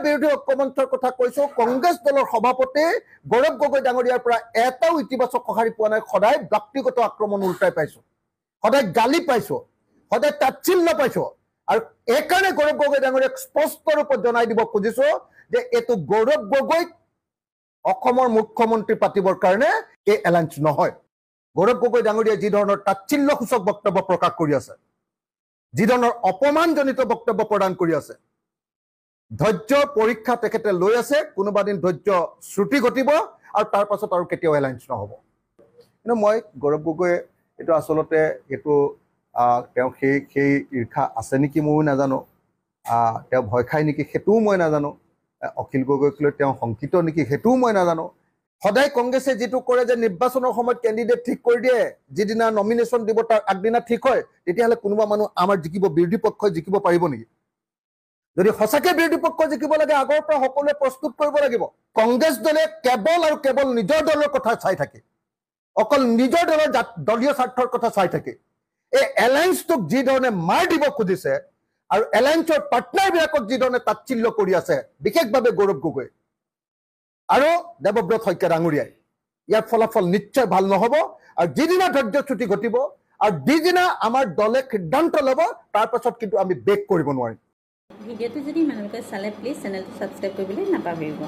বিৰোধী ঐক্যমঞ্চৰ কথা কৈছো কংগ্ৰেছ দলৰ সভাপতি গৌৰৱ গগৈ ডাঙৰীয়াৰ পৰা এটাও ইতিবাচক সঁহাৰি পোৱা নাই সদায় ব্যক্তিগত আক্ৰমণ উল্টাই পাইছো সদায় গালি পাইছো সদায় তাচ্ছিল্য পাইছো আৰু এইকাৰণে গৌৰৱ গগৈ ডাঙৰীয়াক স্পষ্ট ৰূপত জনাই দিব খুজিছো যে এইটো গৌৰৱ গগৈ অসমৰ মুখ্যমন্ত্ৰী পাতিবৰ কাৰণে এই এলায়েন্স নহয় গৌৰৱ গগৈ ডাঙৰীয়াই যি ধৰণৰ তাচ্ছিল্যসূচক বক্তব্য প্ৰকাশ কৰি আছে যি ধৰণৰ অপমানজনিত বক্তব্য প্ৰদান কৰি আছে ধৈৰ্যৰ পৰীক্ষা তেখেতে লৈ আছে কোনোবা দিন ধৈৰ্য শ্ৰুতি ঘটিব আৰু তাৰ পাছত আৰু কেতিয়াও এলায়েন্স নহব কিন্তু মই গৌৰৱ গগৈ এইটো আচলতে এইটো তেওঁ সেই ঈৰ্ষা আছে নেকি ময়ো নাজানো তেওঁ ভয় খায় নেকি সেইটোও মই নাজানো অখিল গগৈক লৈ তেওঁ শংকিত নেকি সেইটোও মই নাজানো সদায় কংগ্ৰেছে যেটো কৰে যে নিৰ্বাচনৰ সময়ত কেণ্ডিডেট ঠিক কৰি দিয়ে যিদিনা নমিনেশ্যন দিব তাৰ আগদিনা ঠিক হয় তেতিয়াহ'লে কোনোবা মানুহ আমাৰ জিকিব বিৰোধী পক্ষই জিকিব পাৰিব নেকি যদি সঁচাকৈ বিৰোধী পক্ষ জিকিব লাগে আগৰ পৰা সকলোৱে প্ৰস্তুত কৰিব লাগিব কংগ্ৰেছ দলে কেৱল আৰু কেৱল নিজৰ দলৰ কথা চাই থাকে অকল নিজৰ দলৰ দলীয় স্বাৰ্থৰ কথা চাই থাকে এই এলায়েন্সটোক যি ধৰণে মাৰ দিব খুজিছে আৰু এলায়েন্সৰ পাৰ্টনাৰবিলাকক যি ধৰণে তাচ্ছিল্য কৰি আছে বিশেষভাৱে গৌৰৱ গগৈ আৰু দেৱব্ৰত শইকীয়া ডাঙৰীয়াই ইয়াৰ ফলাফল নিশ্চয় ভাল নহ'ব আৰু যিদিনা ধৈৰ্যচ্যুতি ঘটিব আৰু যিদিনা আমাৰ দলে সিদ্ধান্ত ল'ব তাৰ পাছত কিন্তু আমি বেক কৰিব নোৱাৰিম ভিডিঅ'টো যদি মানুহলোকে চালে প্লিজ চেনেলটো ছাবস্ক্ৰাইব কৰিবলৈ নাপাহৰিব